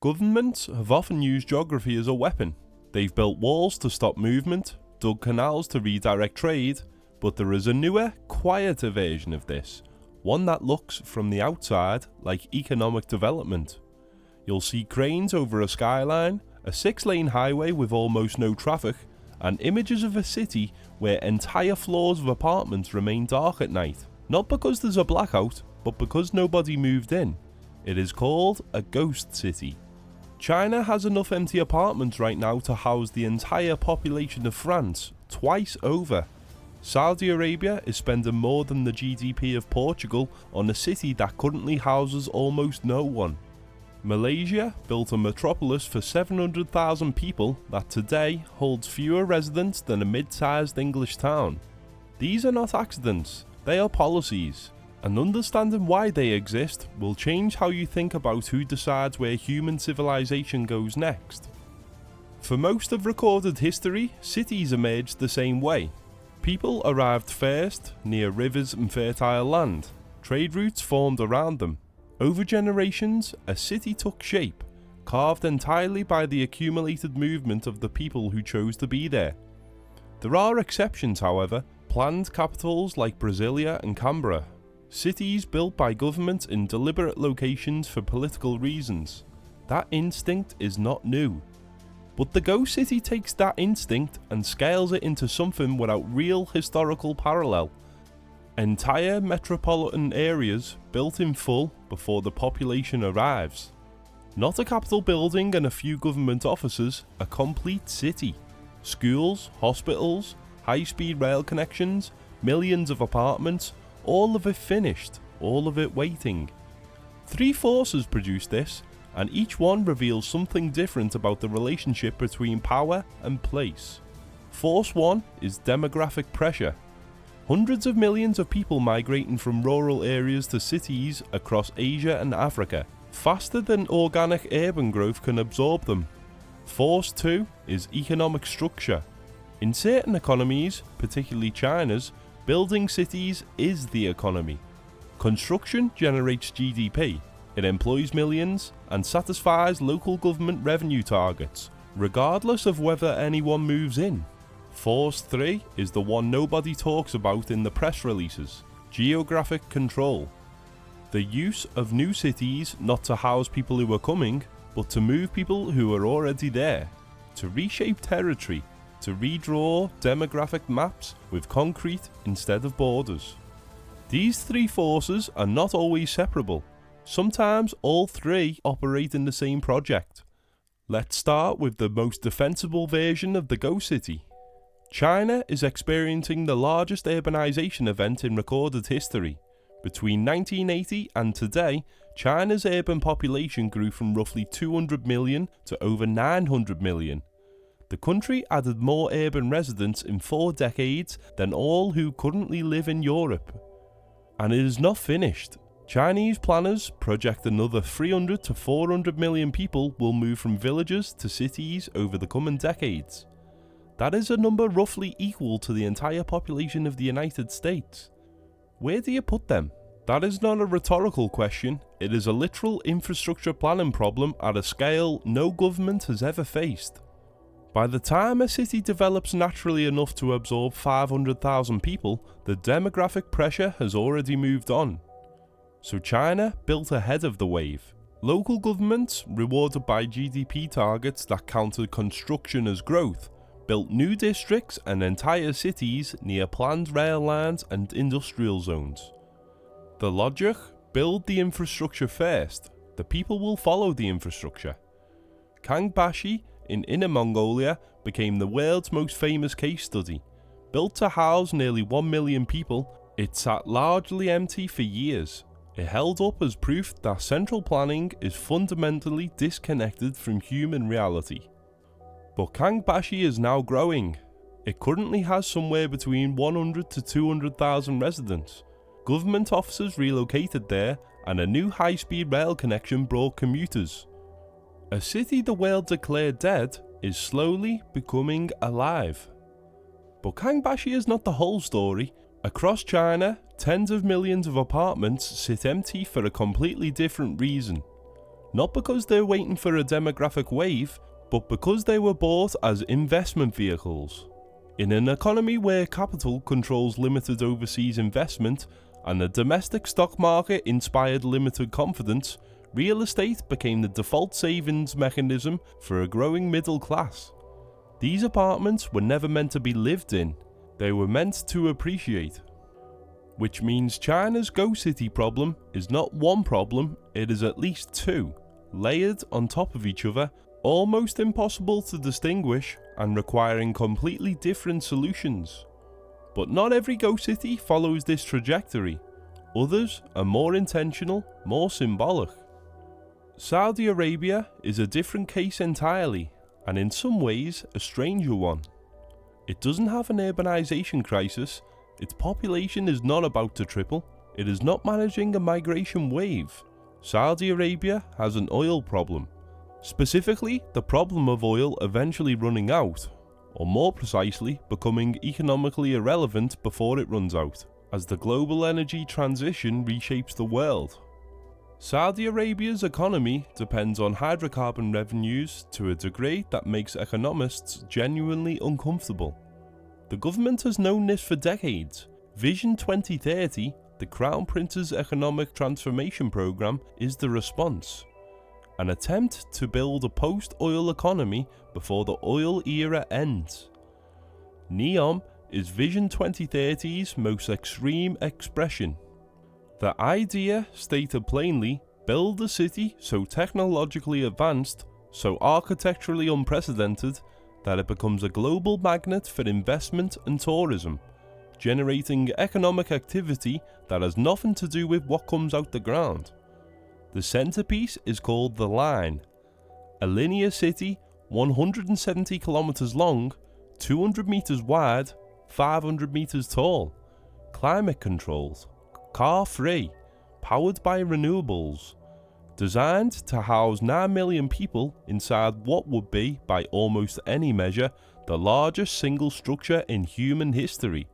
Governments have often used geography as a weapon. They've built walls to stop movement, dug canals to redirect trade, but there is a newer, quieter version of this, one that looks from the outside like economic development. You'll see cranes over a skyline, a 6-lane highway with almost no traffic, and images of a city where entire floors of apartments remain dark at night. Not because there's a blackout, but because nobody moved in. It is called a ghost city. China has enough empty apartments right now to house the entire population of France, twice over. Saudi Arabia is spending more than the GDP of Portugal on a city that currently houses almost no one. Malaysia built a metropolis for 700,000 people that today holds fewer residents than a mid-sized English town. These are not accidents, they are policies. And understanding why they exist will change how you think about who decides where human civilization goes next. For most of recorded history, cities emerged the same way. People arrived first near rivers and fertile land. Trade routes formed around them. Over generations, a city took shape, carved entirely by the accumulated movement of the people who chose to be there. There are exceptions, however, planned capitals like Brasilia and Canberra. Cities built by governments in deliberate locations for political reasons. That instinct is not new. But the ghost city takes that instinct and scales it into something without real historical parallel. Entire metropolitan areas built in full before the population arrives. Not a capital building and a few government offices, a complete city. Schools, hospitals, high-speed rail connections, millions of apartments, all of it finished, all of it waiting. 3 forces produce this, and each one reveals something different about the relationship between power and place. Force 1 is demographic pressure. Hundreds of millions of people migrating from rural areas to cities across Asia and Africa, faster than organic urban growth can absorb them. Force 2 is economic structure. In certain economies, particularly China's, building cities is the economy. Construction generates GDP, it employs millions, and satisfies local government revenue targets, regardless of whether anyone moves in. Force 3 is the one nobody talks about in the press releases: geographic control. The use of new cities not to house people who are coming, but to move people who are already there, to reshape territory, to redraw demographic maps with concrete instead of borders. These 3 forces are not always separable. Sometimes all 3 operate in the same project. Let's start with the most defensible version of the ghost city. China is experiencing the largest urbanization event in recorded history. Between 1980 and today, China's urban population grew from roughly 200 million to over 900 million. The country added more urban residents in 4 decades than all who currently live in Europe. And it is not finished. Chinese planners project another 300 to 400 million people will move from villages to cities over the coming decades. That is a number roughly equal to the entire population of the United States. Where do you put them? That is not a rhetorical question, it is a literal infrastructure planning problem at a scale no government has ever faced. By the time a city develops naturally enough to absorb 500,000 people, the demographic pressure has already moved on. So China built ahead of the wave. Local governments, rewarded by GDP targets that counted construction as growth, built new districts and entire cities near planned rail lines and industrial zones. The logic: build the infrastructure first, the people will follow the infrastructure. Kangbashi in Inner Mongolia became the world's most famous case study. Built to house nearly 1 million people, it sat largely empty for years. It held up as proof that central planning is fundamentally disconnected from human reality. But Kangbashi is now growing. It currently has somewhere between 100 to 200,000 residents. Government offices relocated there, and a new high-speed rail connection brought commuters. A city the world declared dead is slowly becoming alive. But Kangbashi is not the whole story. Across China, tens of millions of apartments sit empty for a completely different reason. Not because they're waiting for a demographic wave, but because they were bought as investment vehicles. In an economy where capital controls limited overseas investment and the domestic stock market inspired limited confidence, real estate became the default savings mechanism for a growing middle class. These apartments were never meant to be lived in, they were meant to appreciate. Which means China's Go City problem is not one problem, it is at least two, layered on top of each other, almost impossible to distinguish and requiring completely different solutions. But not every Go City follows this trajectory. Others are more intentional, more symbolic. Saudi Arabia is a different case entirely, and in some ways a stranger one. It doesn't have an urbanization crisis, its population is not about to triple, it is not managing a migration wave. Saudi Arabia has an oil problem. Specifically, the problem of oil eventually running out, or more precisely, becoming economically irrelevant before it runs out, as the global energy transition reshapes the world. Saudi Arabia's economy depends on hydrocarbon revenues to a degree that makes economists genuinely uncomfortable. The government has known this for decades. Vision 2030, the Crown Prince's economic transformation program, is the response. An attempt to build a post-oil economy before the oil era ends. NEOM is Vision 2030's most extreme expression. The idea, stated plainly, build a city so technologically advanced, so architecturally unprecedented, that it becomes a global magnet for investment and tourism, generating economic activity that has nothing to do with what comes out the ground. The centerpiece is called the Line, a linear city 170 kilometers long, 200 meters wide, 500 meters tall, climate controlled, car-free, powered by renewables, designed to house 9 million people inside what would be, by almost any measure, the largest single structure in human history.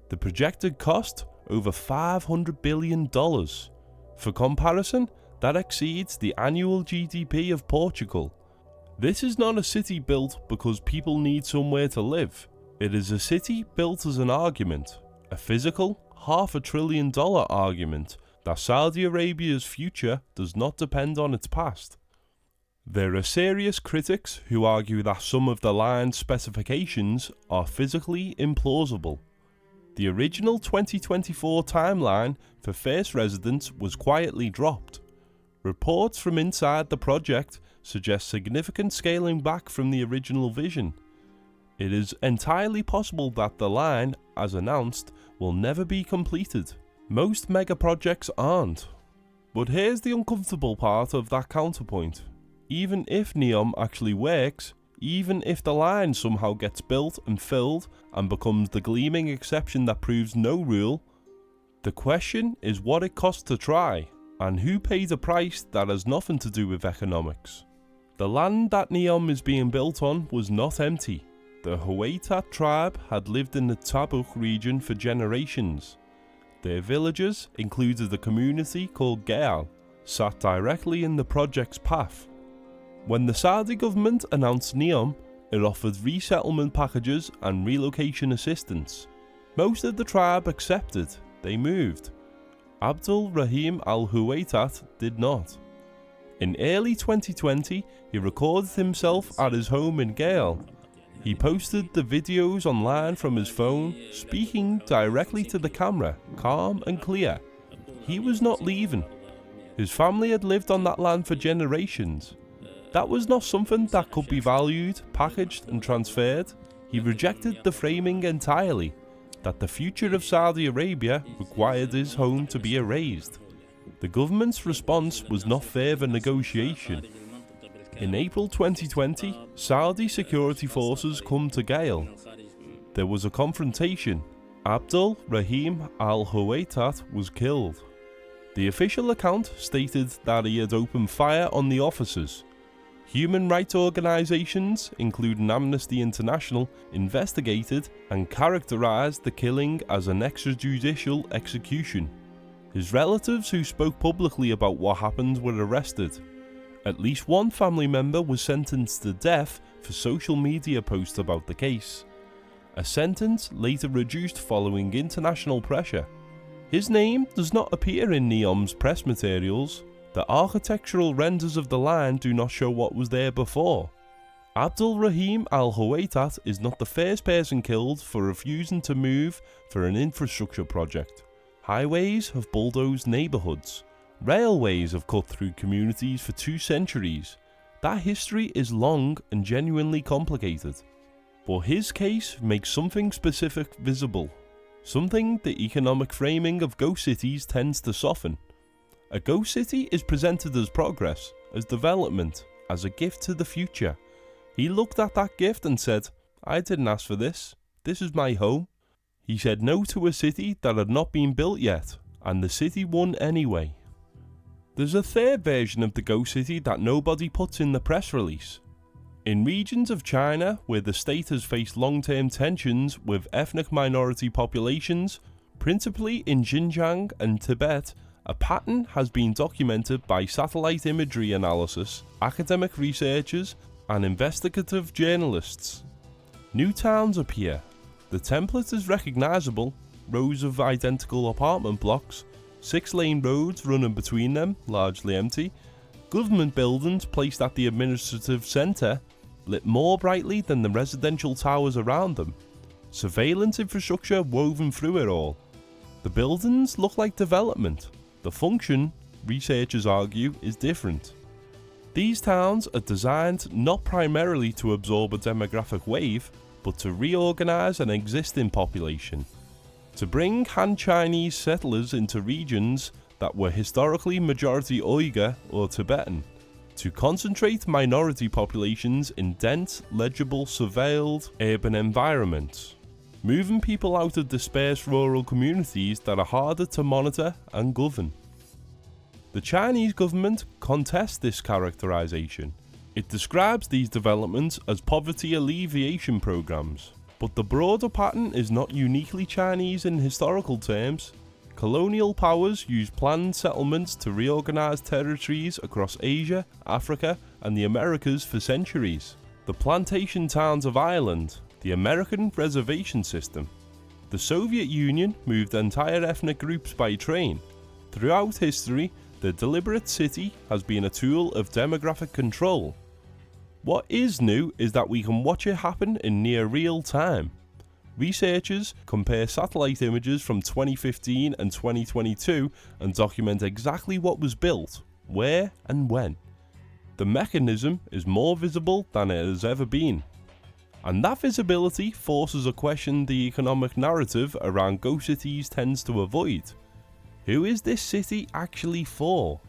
The projected cost, over $500 billion. For comparison, that exceeds the annual GDP of Portugal. This is not a city built because people need somewhere to live. It is a city built as an argument, a physical, $500 billion argument that Saudi Arabia's future does not depend on its past. There are serious critics who argue that some of the line's specifications are physically implausible. The original 2024 timeline for first residents was quietly dropped. Reports from inside the project suggest significant scaling back from the original vision. It is entirely possible that the line, as announced, will never be completed. Most megaprojects aren't. But here's the uncomfortable part of that counterpoint. Even if NEOM actually works, even if the line somehow gets built and filled and becomes the gleaming exception that proves no rule, the question is what it costs to try, and who pays a price that has nothing to do with economics. The land that NEOM is being built on was not empty. The Huaytat tribe had lived in the Tabuk region for generations. Their villagers included a community called Gaal, sat directly in the project's path. When the Saudi government announced NEOM, it offered resettlement packages and relocation assistance. Most of the tribe accepted, they moved. Abdul Rahim al-Huwaitat did not. In early 2020, he recorded himself at his home in Gaal. He posted the videos online from his phone, speaking directly to the camera, calm and clear. He was not leaving. His family had lived on that land for generations. That was not something that could be valued, packaged and transferred. He rejected the framing entirely, that the future of Saudi Arabia required his home to be erased. The government's response was not further negotiation. In April 2020, Saudi security forces come to Gaal. There was a confrontation. Abdul Rahim al-Huwaitat was killed. The official account stated that he had opened fire on the officers. Human rights organisations, including Amnesty International, investigated and characterised the killing as an extrajudicial execution. His relatives who spoke publicly about what happened were arrested. At least one family member was sentenced to death for social media posts about the case, a sentence later reduced following international pressure. His name does not appear in NEOM's press materials. The architectural renders of the line do not show what was there before. Abdul Rahim al-Huwaitat is not the first person killed for refusing to move for an infrastructure project. Highways have bulldozed neighbourhoods. Railways have cut through communities for 2 centuries. That history is long and genuinely complicated. But his case makes something specific visible. Something the economic framing of ghost cities tends to soften. A ghost city is presented as progress, as development, as a gift to the future. He looked at that gift and said, "I didn't ask for this. This is my home." He said no to a city that had not been built yet, and the city won anyway. There's a third version of the ghost city that nobody puts in the press release. In regions of China where the state has faced long-term tensions with ethnic minority populations, principally in Xinjiang and Tibet, a pattern has been documented by satellite imagery analysis, academic researchers, and investigative journalists. New towns appear. The template is recognisable: rows of identical apartment blocks, 6-lane roads running between them, largely empty, government buildings placed at the administrative centre, lit more brightly than the residential towers around them, surveillance infrastructure woven through it all. The buildings look like development. The function, researchers argue, is different. These towns are designed not primarily to absorb a demographic wave, but to reorganise an existing population, to bring Han Chinese settlers into regions that were historically majority Uyghur or Tibetan, to concentrate minority populations in dense, legible, surveilled urban environments, moving people out of dispersed rural communities that are harder to monitor and govern. The Chinese government contests this characterization. It describes these developments as poverty alleviation programs, but the broader pattern is not uniquely Chinese in historical terms. Colonial powers used planned settlements to reorganize territories across Asia, Africa, and the Americas for centuries. The plantation towns of Ireland, the American reservation system. The Soviet Union moved entire ethnic groups by train. Throughout history, the deliberate city has been a tool of demographic control. What is new is that we can watch it happen in near real time. Researchers compare satellite images from 2015 and 2022 and document exactly what was built, where and when. The mechanism is more visible than it has ever been. And that visibility forces a question the economic narrative around ghost cities tends to avoid. Who is this city actually for?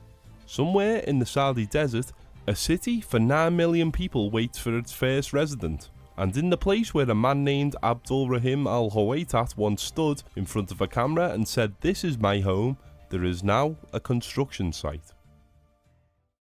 Somewhere in the Saudi desert, a city for 9 million people waits for its first resident. And in the place where a man named Abdul Rahim al-Huwaitat once stood in front of a camera and said, "This is my home," there is now a construction site.